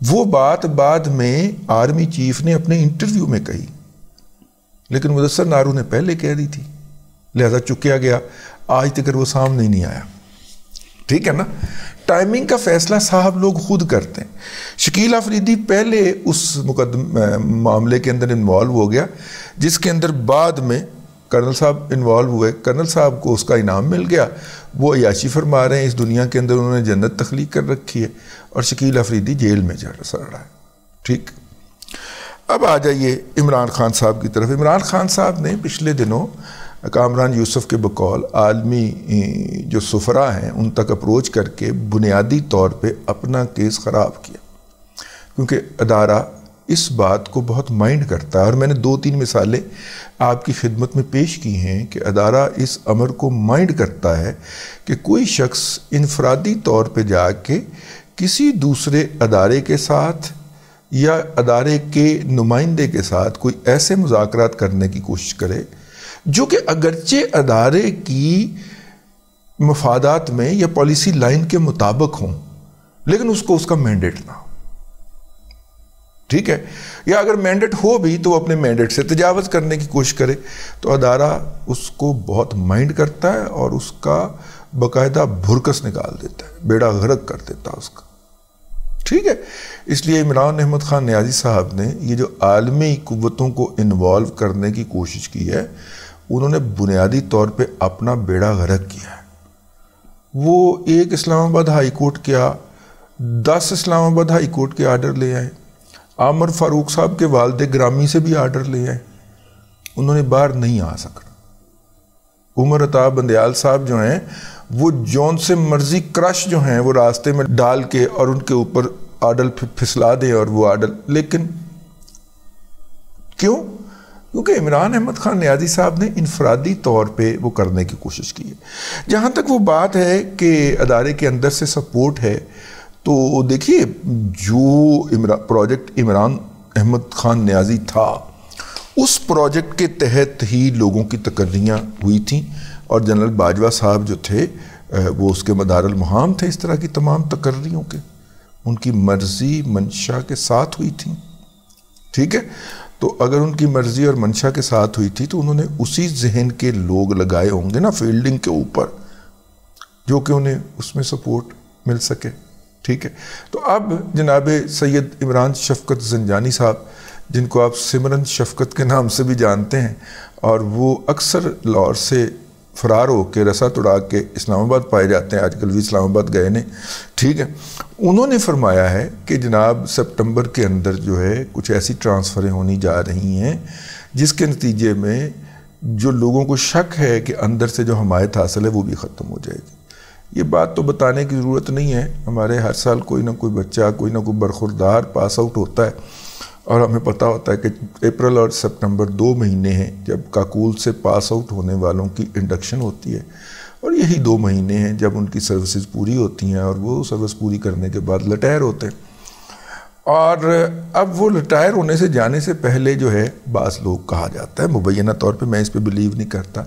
وہ بات بعد میں آرمی چیف نے اپنے انٹرویو میں کہی، لیکن مدثر نارو نے پہلے کہہ دی تھی، لہذا چکیا گیا، آج تک وہ سامنے نہیں آیا۔ ٹھیک ہے نا، ٹائمنگ کا فیصلہ صاحب لوگ خود کرتے ہیں۔ شکیل آفریدی پہلے اس معاملے کے اندر انوالو ہو گیا، جس کے اندر بعد میں کرنل صاحب انوالو ہوئے، کرنل صاحب کو اس کا انعام مل گیا، وہ عیاشی فرما رہے ہیں، اس دنیا کے اندر انہوں نے جنت تخلیق کر رکھی ہے، اور شکیل آفریدی جیل میں سڑ رہا ہے۔ ٹھیک، اب آ جائیے عمران خان صاحب کی طرف۔ عمران خان صاحب نے پچھلے دنوں کامران یوسف کے بقول عالمی جو سفراء ہیں ان تک اپروچ کر کے بنیادی طور پہ اپنا کیس خراب کیا، کیونکہ ادارہ اس بات کو بہت مائنڈ کرتا ہے، اور میں نے 2-3 مثالیں آپ کی خدمت میں پیش کی ہیں کہ ادارہ اس امر کو مائنڈ کرتا ہے کہ کوئی شخص انفرادی طور پہ جا کے کسی دوسرے ادارے کے ساتھ یا ادارے کے نمائندے کے ساتھ کوئی ایسے مذاکرات کرنے کی کوشش کرے جو کہ اگرچہ ادارے کی مفادات میں یا پالیسی لائن کے مطابق ہوں، لیکن اس کو اس کا مینڈیٹ نہ ہو۔ ٹھیک ہے، یا اگر مینڈیٹ ہو بھی تو وہ اپنے مینڈیٹ سے تجاوز کرنے کی کوشش کرے، تو ادارہ اس کو بہت مائنڈ کرتا ہے اور اس کا باقاعدہ بھرکس نکال دیتا ہے، بیڑا غرق کر دیتا ہے اس کا۔ ٹھیک ہے، اس لیے عمران احمد خان نیازی صاحب نے یہ جو عالمی قوتوں کو انوالو کرنے کی کوشش کی ہے، انہوں نے بنیادی طور پہ اپنا بیڑا غرق کیا ہے۔ وہ ایک اسلام آباد ہائی کورٹ کیا، 10 اسلام آباد ہائی کورٹ کے آرڈر لے آئے، عامر فاروق صاحب کے والد گرامی سے بھی آرڈر لے آئے، انہوں نے باہر نہیں آ سکا۔ عمر عطا بندیال صاحب جو ہیں وہ جون سے مرضی کرش جو ہیں وہ راستے میں ڈال کے اور ان کے اوپر آرڈر پھسلا دیں، اور وہ آرڈر، لیکن کیوں؟ کیونکہ عمران احمد خان نیازی صاحب نے انفرادی طور پہ وہ کرنے کی کوشش کی ہے۔ جہاں تک وہ بات ہے کہ ادارے کے اندر سے سپورٹ ہے، تو دیکھیے جو پروجیکٹ عمران احمد خان نیازی تھا، اس پروجیکٹ کے تحت ہی لوگوں کی تقرریاں ہوئی تھیں، اور جنرل باجوہ صاحب جو تھے وہ اس کے مدار المہام تھے اس طرح کی تمام تقرریوں کے، ان کی مرضی منشا کے ساتھ ہوئی تھیں۔ ٹھیک ہے، تو اگر ان کی مرضی اور منشا کے ساتھ ہوئی تھی تو انہوں نے اسی ذہن کے لوگ لگائے ہوں گے نا فیلڈنگ کے اوپر، جو کہ انہیں اس میں سپورٹ مل سکے۔ ٹھیک ہے، تو اب جناب سید عمران شفقت زنجانی صاحب، جن کو آپ سمرن شفقت کے نام سے بھی جانتے ہیں، اور وہ اکثر لاہور سے فرار ہو کے رسا توڑا کے اسلام آباد پائے جاتے ہیں، آج کل بھی اسلام آباد گئے نے۔ ٹھیک ہے، انہوں نے فرمایا ہے کہ جناب سپٹمبر کے اندر جو ہے کچھ ایسی ٹرانسفریں ہونی جا رہی ہیں جس کے نتیجے میں جو لوگوں کو شک ہے کہ اندر سے جو حمایت حاصل ہے وہ بھی ختم ہو جائے گی۔ یہ بات تو بتانے کی ضرورت نہیں ہے، ہمارے ہر سال کوئی نہ کوئی بچہ، کوئی نہ کوئی برخوردار پاس آؤٹ ہوتا ہے، اور ہمیں پتہ ہوتا ہے کہ اپریل اور سپٹمبر 2 مہینے ہیں جب کاکول سے پاس آؤٹ ہونے والوں کی انڈکشن ہوتی ہے، اور یہی 2 مہینے ہیں جب ان کی سروسز پوری ہوتی ہیں اور وہ سروس پوری کرنے کے بعد ریٹائر ہوتے ہیں۔ اور اب وہ ریٹائر ہونے سے جانے سے پہلے جو ہے بعض لوگ کہا جاتا ہے، مبینہ طور پہ میں اس پہ بلیو نہیں کرتا،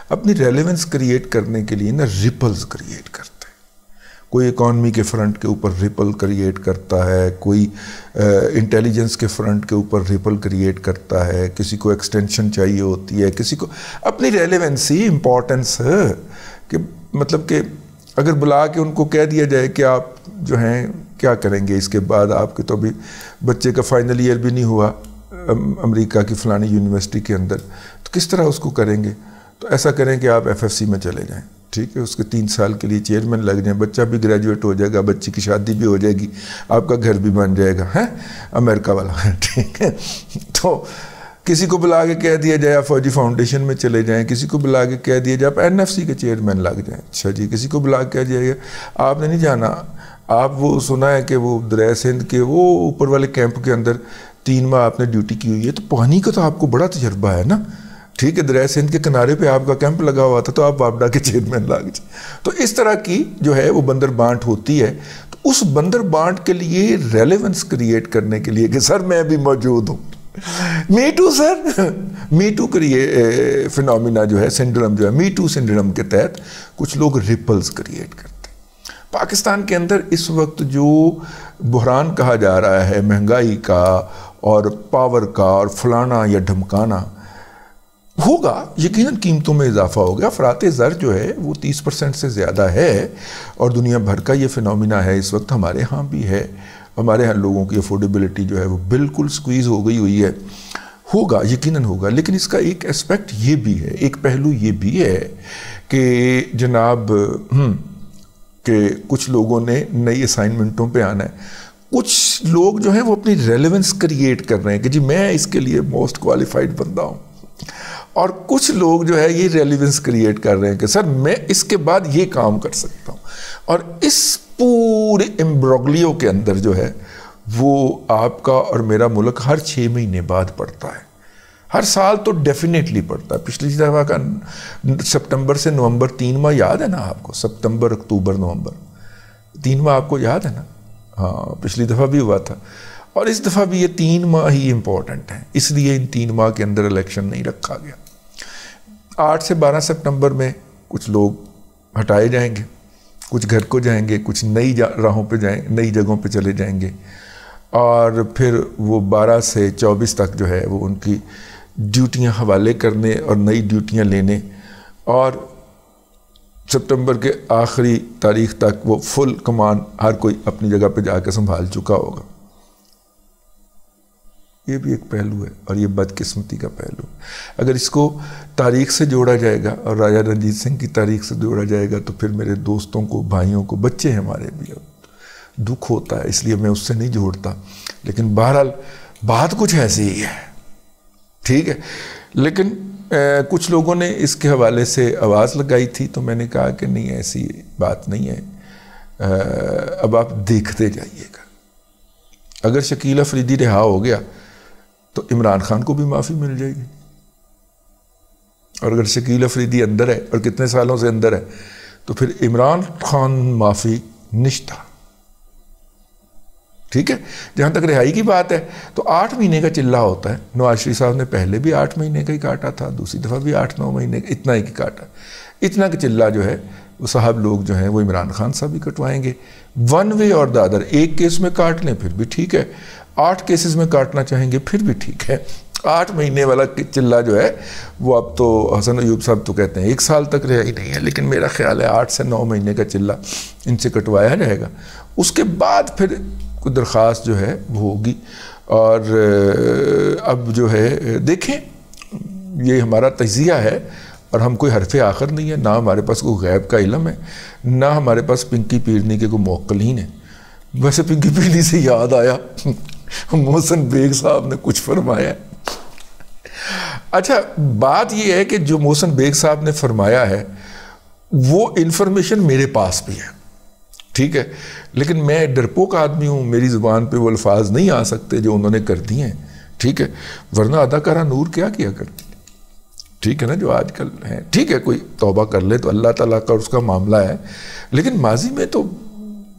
اپنی ریلیونس کریٹ کرنے کے لیے نا ریپلز کریٹ کرتے ہیں۔ کوئی اکانومی کے فرنٹ کے اوپر ریپل کریٹ کرتا ہے، کوئی انٹیلیجنس کے فرنٹ کے اوپر ریپل کریٹ کرتا ہے، کسی کو ایکسٹینشن چاہیے ہوتی ہے، کسی کو اپنی ریلیونسی امپورٹنس ہے، کہ مطلب کہ اگر بلا کے ان کو کہہ دیا جائے کہ آپ جو ہیں کیا کریں گے اس کے بعد، آپ کے تو ابھی بچے کا فائنل ایئر بھی نہیں ہوا امریکہ کی فلانی یونیورسٹی کے اندر، تو کس طرح اس کو کریں گے؟ تو ایسا کریں کہ آپ FFC میں چلے جائیں، ٹھیک ہے، اس کے 3 سال کے لیے چیئرمین لگ جائیں، بچہ بھی گریجویٹ ہو جائے گا، بچی کی شادی بھی ہو جائے گی، آپ کا گھر بھی بن جائے گا، ہے امریکہ والا، ٹھیک ہے۔ تو کسی کو بلا کے کہہ دیا جائے آپ فوجی فاؤنڈیشن میں چلے جائیں، کسی کو بلا کے کہہ دیا جائے آپ NFC کے چیئرمین لگ جائیں، اچھا جی، کسی کو بلا کے کہہ دیا جائے آپ نے نہیں جانا، آپ وہ سنا ہے کہ وہ دریائے سندھ کے وہ اوپر والے کیمپ کے اندر 3 ماہ آپ نے ڈیوٹی کی ہوئی ہے، تو پانی کا تو آپ کو بڑا تجربہ ہے نا، ٹھیک ہے، دریائے سندھ کے کنارے پہ آپ کا کیمپ لگا ہوا تھا، تو آپ واپڈا کے چیئرمین لگ جائیں۔ تو اس طرح کی جو ہے وہ بندر بانٹ ہوتی ہے، تو اس بندر بانٹ کے لیے ریلیونس کریٹ کرنے کے لیے کہ سر میں بھی موجود ہوں، me too sir, me too phenomena جو ہے، سنڈرم جو ہے، می ٹو سنڈرم کے تحت کچھ لوگ ریپلز کریٹ کرتے ہیں۔ پاکستان کے اندر اس وقت جو بحران کہا جا رہا ہے مہنگائی کا اور پاور کا اور فلانا یا ڈھمکانا، ہوگا یقیناً قیمتوں میں اضافہ ہو گیا. افراط زر جو ہے وہ 30% سے زیادہ ہے اور دنیا بھر کا یہ فنومینا ہے اس وقت، ہمارے ہاں بھی ہے. ہمارے ہاں لوگوں کی افورڈیبلٹی جو ہے وہ بالکل سکویز ہو گئی ہوئی ہے. ہوگا یقیناً ہوگا، لیکن اس کا ایک اسپیکٹ یہ بھی ہے، ایک پہلو یہ بھی ہے کہ جناب کہ کچھ لوگوں نے نئی اسائنمنٹوں پہ آنا ہے. کچھ لوگ جو ہیں وہ اپنی ریلیونس کریٹ کر رہے ہیں کہ جی میں اس کے لیے موسٹ کوالیفائڈ بندہ ہوں، اور کچھ لوگ جو ہے یہ ریلیونس کریٹ کر رہے ہیں کہ سر میں اس کے بعد یہ کام کر سکتا ہوں. اور اس پورے امبروگلیو کے اندر جو ہے وہ آپ کا اور میرا ملک ہر 6 مہینے بعد پڑتا ہے. ہر سال تو ڈیفینیٹلی پڑتا ہے. پچھلی دفعہ کا سپتمبر سے نومبر 3 ماہ یاد ہے نا آپ کو؟ سپتمبر، اکتوبر، نومبر 3 ماہ آپ کو یاد ہے نا؟ ہاں پچھلی دفعہ بھی ہوا تھا، اور اس دفعہ بھی یہ 3 ماہ ہی امپورٹنٹ ہیں، اس لیے ان 3 ماہ کے اندر الیکشن نہیں رکھا گیا. 8 سے 12 سپتمبر میں کچھ لوگ ہٹائے جائیں گے، کچھ گھر کو جائیں گے، کچھ نئی راہوں پہ جائیں، نئی جگہوں پہ چلے جائیں گے، اور پھر وہ 12 سے 24 تک جو ہے وہ ان کی ڈیوٹیاں حوالے کرنے اور نئی ڈیوٹیاں لینے، اور سپتمبر کے آخری تاریخ تک وہ فل کمان ہر کوئی اپنی جگہ پہ جا کے سنبھال چکا ہوگا. یہ بھی ایک پہلو ہے اور یہ بدقسمتی کا پہلو ہے. اگر اس کو تاریخ سے جوڑا جائے گا اور راجہ رنجیت سنگھ کی تاریخ سے جوڑا جائے گا تو پھر میرے دوستوں کو، بھائیوں کو، بچے ہمارے بھی دکھ ہوتا ہے، اس لیے میں اس سے نہیں جوڑتا. لیکن بہرحال بات کچھ ایسی ہی ہے، ٹھیک ہے. لیکن کچھ لوگوں نے اس کے حوالے سے آواز لگائی تھی تو میں نے کہا کہ نہیں ایسی بات نہیں ہے. اب آپ دیکھتے جائیے گا، اگر شکیل افریدی رہا ہو گیا تو عمران خان کو بھی معافی مل جائے گی، اور اگر شکیل افریدی اندر ہے اور کتنے سالوں سے اندر ہے تو پھر عمران خان معافی نشتہ. ٹھیک ہے. جہاں تک رہائی کی بات ہے تو 8 مہینے کا چلہ ہوتا ہے. نواز شریف صاحب نے پہلے بھی 8 مہینے کا ہی کاٹا تھا، دوسری دفعہ بھی 8-9 مہینے کا، اتنا ہی کاٹا. اتنا کہ چلہ جو ہے وہ صاحب لوگ جو ہیں وہ عمران خان صاحب بھی کٹوائیں گے، ون وے اور دا ادر. ایک کیس میں کاٹ لیں پھر بھی ٹھیک ہے، 8 کیسز میں کاٹنا چاہیں گے پھر بھی ٹھیک ہے. 8 مہینے والا چلہ جو ہے وہ اب تو حسن ایوب صاحب تو کہتے ہیں 1 سال تک رہائی نہیں ہے، لیکن میرا خیال ہے 8 سے 9 مہینے کا چلہ ان سے کٹوایا جائے گا. اس کے بعد پھر کوئی درخواست جو ہے وہ ہوگی. اور اب جو ہے دیکھیں، یہ ہمارا تجزیہ ہے اور ہم کوئی حرف آخر نہیں ہے، نہ ہمارے پاس کوئی غیب کا علم ہے، نہ ہمارے پاس پنکی پیرنی کے کوئی موکلین ہیں. ویسے پنکی پیرنی سے یاد آیا محسن بیگ صاحب نے کچھ فرمایا ہے. اچھا بات یہ ہے کہ جو محسن بیگ صاحب نے فرمایا ہے وہ انفارمیشن میرے پاس بھی ہے، ٹھیک ہے، لیکن میں ڈرپوک آدمی ہوں، میری زبان پہ وہ الفاظ نہیں آ سکتے جو انہوں نے کر دی ہیں، ٹھیک ہے. ورنہ اداکارہ نور کیا کرتی، ٹھیک ہے نا، جو آج کل ہیں. ٹھیک ہے کوئی توبہ کر لے تو اللہ تعالیٰ کا اس کا معاملہ ہے، لیکن ماضی میں تو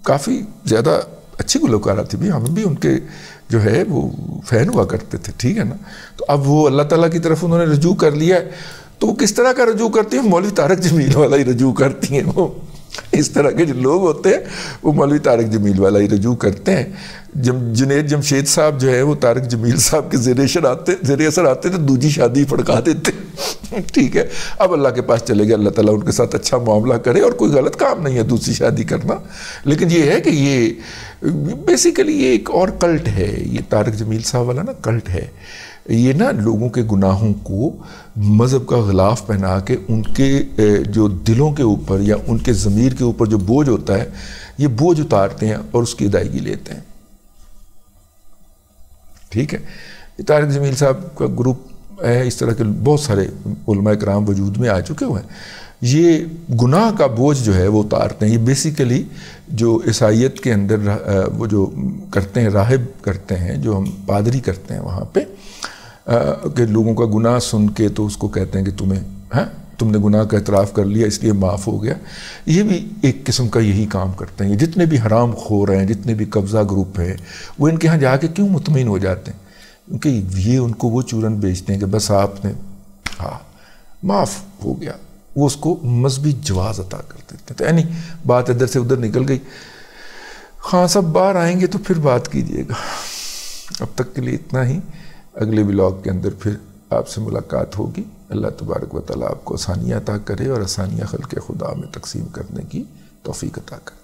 کافی زیادہ اچھی گلوکارہ تھی بھی، ہم بھی ان کے جو ہے وہ فین ہوا کرتے تھے، ٹھیک ہے نا. تو اب وہ اللہ تعالیٰ کی طرف انہوں نے رجوع کر لیا ہے، تو وہ کس طرح کا رجوع کرتی ہیں؟ مولوی طارق جمیل والا ہی رجوع کرتی ہیں. وہ اس طرح کے جو لوگ ہوتے ہیں وہ مولوی طارق جمیل والا ہی رجوع کرتے ہیں. جنید جمشید صاحب جو ہے وہ طارق جمیل صاحب کے زیر اثر آتے تو دوسری شادی پھڑکا دیتے. ٹھیک ہے، اب اللہ کے پاس چلے گئے، اللہ تعالیٰ ان کے ساتھ اچھا معاملہ کرے، اور کوئی غلط کام نہیں ہے دوسری شادی کرنا. لیکن یہ ہے کہ یہ بیسیکلی یہ ایک اور کلٹ ہے، یہ طارق جمیل صاحب والا نا کلٹ ہے. یہ نا لوگوں کے گناہوں کو مذہب کا غلاف پہنا کے ان کے جو دلوں کے اوپر یا ان کے ضمیر کے اوپر جو بوجھ ہوتا ہے یہ بوجھ اتارتے ہیں اور اس کی ادائیگی لیتے ہیں. ٹھیک ہے. طارق جمیل صاحب کا گروپ ہے، اس طرح کے بہت سارے علماء کرام وجود میں آ چکے ہوئے ہیں. یہ گناہ کا بوجھ جو ہے وہ اتارتے ہیں. یہ بیسیکلی جو عیسائیت کے اندر وہ جو کرتے ہیں، راہب کرتے ہیں، جو ہم پادری کرتے ہیں وہاں پہ، کہ لوگوں کا گناہ سن کے تو اس کو کہتے ہیں کہ تم نے گناہ کا اعتراف کر لیا اس لیے معاف ہو گیا. یہ بھی ایک قسم کا یہی کام کرتے ہیں. جتنے بھی حرام خور ہیں، جتنے بھی قبضہ گروپ ہیں، وہ ان کے ہاں جا کے کیوں مطمئن ہو جاتے ہیں؟ کیونکہ یہ ان کو وہ چورن بیچتے ہیں کہ بس آپ نے معاف ہو گیا، وہ اس کو مذہبی جواز عطا کر دیتے ہیں. تو یعنی بات ادھر سے ادھر نکل گئی. خان صاحب باہر آئیں گے تو پھر بات کیجیے گا. اب تک کے لیے اتنا ہی. اگلے ولاگ کے اندر پھر آپ سے ملاقات ہوگی. اللہ تبارک و تعالیٰ آپ کو آسانیاں عطا کرے اور آسانیاں خلق خدا میں تقسیم کرنے کی توفیق عطا کرے.